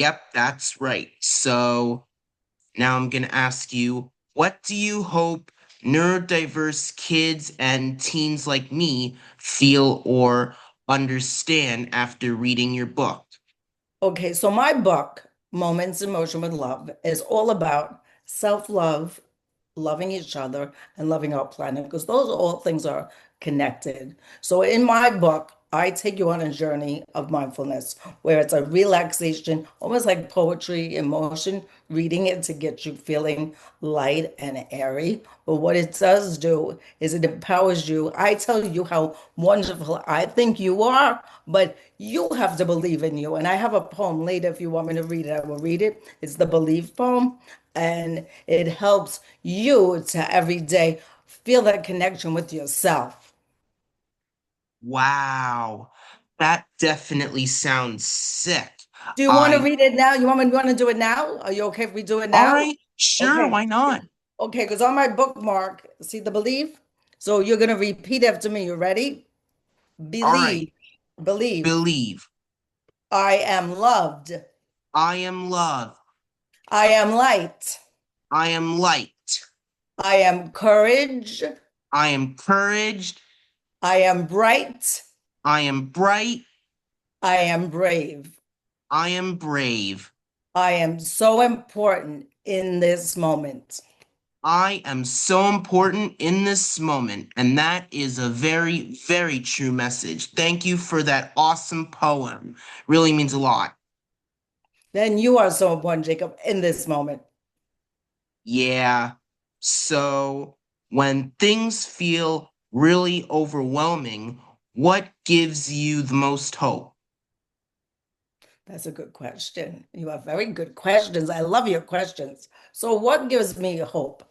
Yep, that's right. So now I'm going to ask you, what do you hope neurodiverse kids and teens like me feel or understand after reading your book? Okay, so my book, Moments in Motion with Love, is all about self-love, loving each other, and loving our planet, because those all things are connected. So in my book, I take you on a journey of mindfulness where it's a relaxation, almost like poetry in motion, reading it to get you feeling light and airy. But what it does do is it empowers you. I tell you how wonderful I think you are, but you have to believe in you. And I have a poem later if you want me to read it. I will read it. It's the Believe poem, and it helps you to every day feel that connection with yourself. Wow, that definitely sounds sick. Do you want to I, read it now? You want to do it now? Are you okay if we do it all now? right, sure, Okay. why not? Okay, because on my bookmark, see the believe? So you're going to repeat after me. You ready? All right, Believe, believe. believe. I am loved. I am love. I am light. I am light. I am courage. I am courage. I am bright. I am bright. I am brave. I am brave. I am so important in this moment. I am so important in this moment. And that is a very, very true message. Thank you for that awesome poem. Really means a lot. Then you are so important, Jacob, in this moment. Yeah. So when things feel really overwhelming, what gives you the most hope? That's a good question. You have very good questions. I love your questions. So, what gives me hope?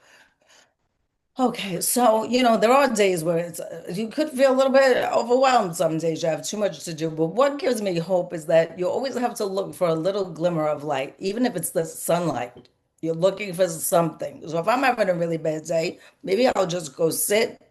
Okay, so there are days where you could feel a little bit overwhelmed. Some days you have too much to do, but what gives me hope is that you always have to look for a little glimmer of light, even if it's the sunlight. You're looking for something. So if I'm having a really bad day, maybe I'll just go sit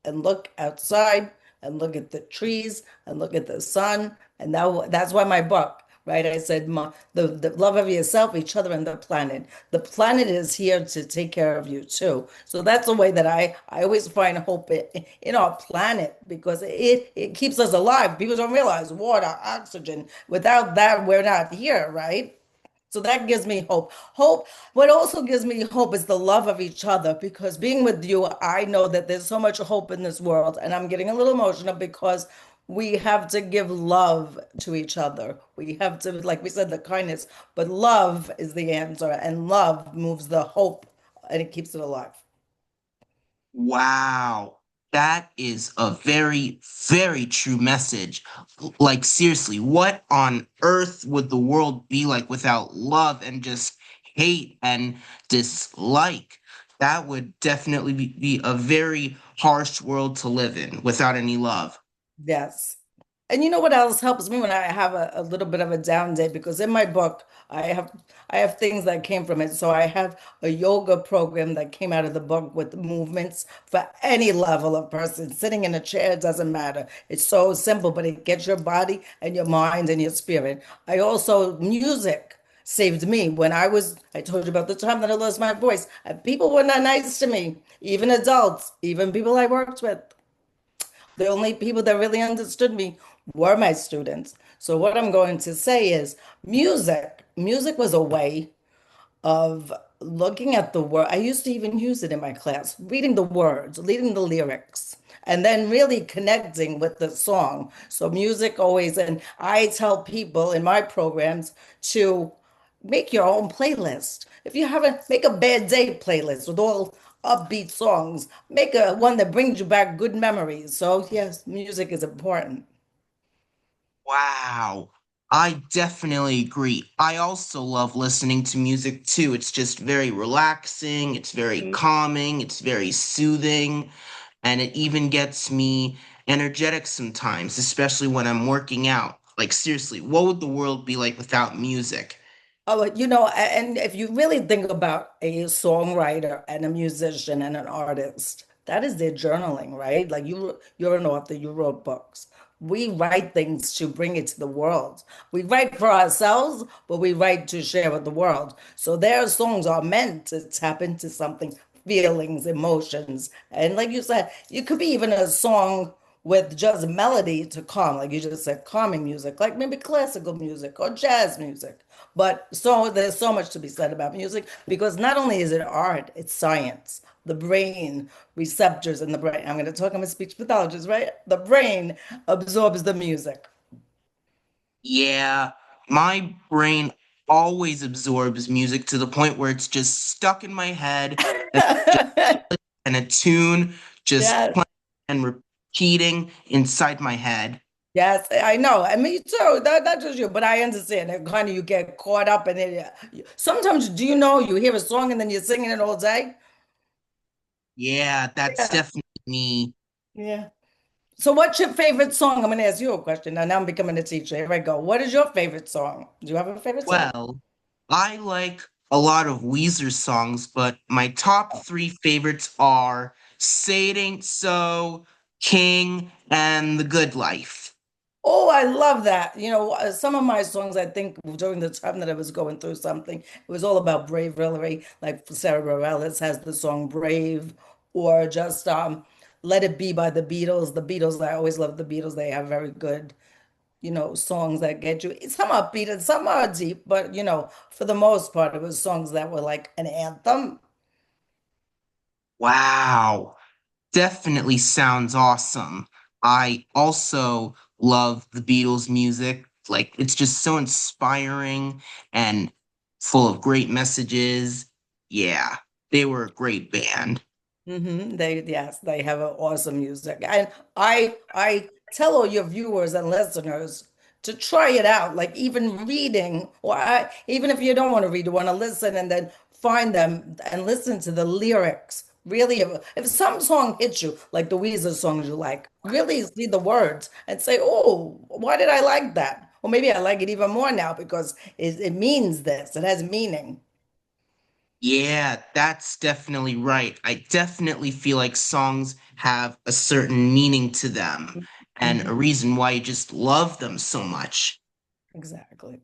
and look outside and look at the trees and look at the sun. And that's why my book, right? I said the love of yourself, each other, and the planet. The planet is here to take care of you too. So that's the way that I always find hope in our planet because it keeps us alive. People don't realize water, oxygen. Without that, we're not here, right? So that gives me hope. What also gives me hope is the love of each other because being with you, I know that there's so much hope in this world. And I'm getting a little emotional because we have to give love to each other. We have to, like we said, the kindness, but love is the answer, and love moves the hope and it keeps it alive. Wow. That is a very, very true message. Like, seriously, what on earth would the world be like without love and just hate and dislike? That would definitely be a very harsh world to live in without any love. Yes. And you know what else helps me when I have a little bit of a down day? Because in my book, I have things that came from it. So I have a yoga program that came out of the book with movements for any level of person. Sitting in a chair doesn't matter. It's so simple, but it gets your body and your mind and your spirit. I also music saved me when I told you about the time that I lost my voice. And people were not nice to me, even adults, even people I worked with. The only people that really understood me were my students. So what I'm going to say is music. Music was a way of looking at the word. I used to even use it in my class, reading the words, reading the lyrics, and then really connecting with the song. So music always, and I tell people in my programs to make your own playlist. If you haven't, make a bad day playlist with all upbeat songs. Make a one that brings you back good memories. So yes, music is important. Wow. I definitely agree. I also love listening to music too. It's just very relaxing, it's very calming, it's very soothing, and it even gets me energetic sometimes, especially when I'm working out. Like, seriously, what would the world be like without music? Oh, and if you really think about a songwriter and a musician and an artist, that is their journaling, right? Like you're an author, you wrote books. We write things to bring it to the world. We write for ourselves, but we write to share with the world. So their songs are meant to tap into something, feelings, emotions. And like you said, it could be even a song with just melody to calm, like you just said, calming music, like maybe classical music or jazz music. But so there's so much to be said about music because not only is it art, it's science. The brain receptors in the brain. I'm going to talk. I'm a speech pathologist, right? The brain absorbs the music. Yeah, my brain always absorbs music to the point where it's just stuck in my head and just and a tune just Yes, playing and repeating inside my head. yes, I know. I mean, too. Not just you, but I understand that kind of you get caught up in it. Sometimes, do you know you hear a song and then you're singing it all day? Yeah, that's Yeah, definitely me. yeah. So, what's your favorite song? I'm going to ask you a question. Now I'm becoming a teacher. Here I go. What is your favorite song? Do you have a favorite song? Well, I like a lot of Weezer songs, but my top three favorites are Say It Ain't So, King, and The Good Life. Oh, I love that. Some of my songs, I think during the time that I was going through something, it was all about bravery. Like Sarah Bareilles has the song Brave, or just Let It Be by the Beatles. The Beatles, I always love the Beatles. They have very good, songs that get you. Some are upbeat and some are deep, but for the most part, it was songs that were like an anthem. Wow. Definitely sounds awesome. I also love the Beatles music. Like, it's just so inspiring and full of great messages. Yeah, they were a great band. Yes, they have an awesome music. And I tell all your viewers and listeners to try it out, like even reading, even if you don't want to read, you want to listen and then find them and listen to the lyrics. Really, if some song hits you, like the Weezer songs you like, really see the words and say, oh, why did I like that? Or maybe I like it even more now because it means this, it has meaning. Yeah, that's definitely right. I definitely feel like songs have a certain meaning to them and a Mhm. reason why you just love them so much. Exactly.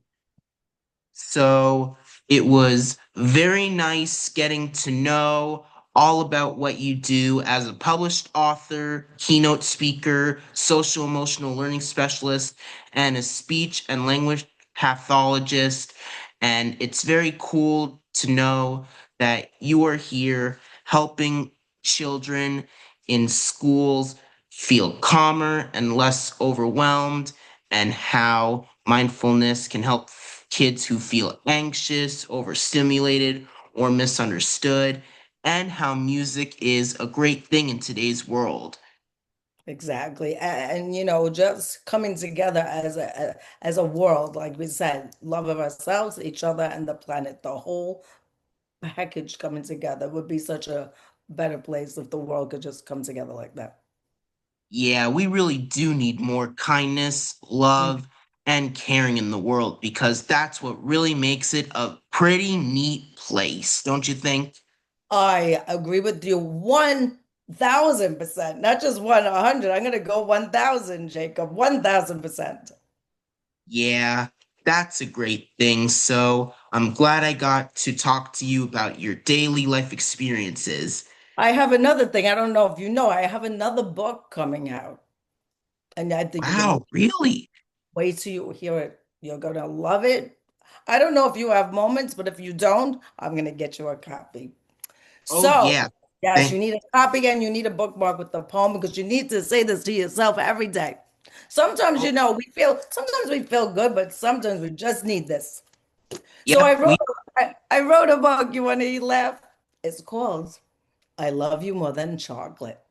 So it was very nice getting to know all about what you do as a published author, keynote speaker, social emotional learning specialist, and a speech and language pathologist. And it's very cool to know that you are here helping children in schools feel calmer and less overwhelmed, and how mindfulness can help kids who feel anxious, overstimulated, or misunderstood, and how music is a great thing in today's world. Exactly. And, just coming together as a world, like we said, love of ourselves, each other, and the planet, the whole package coming together would be such a better place if the world could just come together like that. Yeah, we really do need more kindness, Mm. love, and caring in the world because that's what really makes it a pretty neat place, don't you think? I agree with you 1,000%, not just 100. I'm going to go 1,000, Jacob, 1,000%. Yeah, that's a great thing. So I'm glad I got to talk to you about your daily life experiences. I have another thing. I don't know if you know, I have another book coming out, and I think you're going to Wow, really? wait till you hear it. You're gonna love it. I don't know if you have moments, but if you don't, I'm gonna get you a copy. Oh, So, yeah. yes, you Thank need a copy and you need a bookmark with the poem because you need to say this to yourself every day. Sometimes, Oh, sometimes we feel good, but sometimes we just need this. So yep. We I wrote a book. You want to laugh? It's called I Love You More Than Chocolate.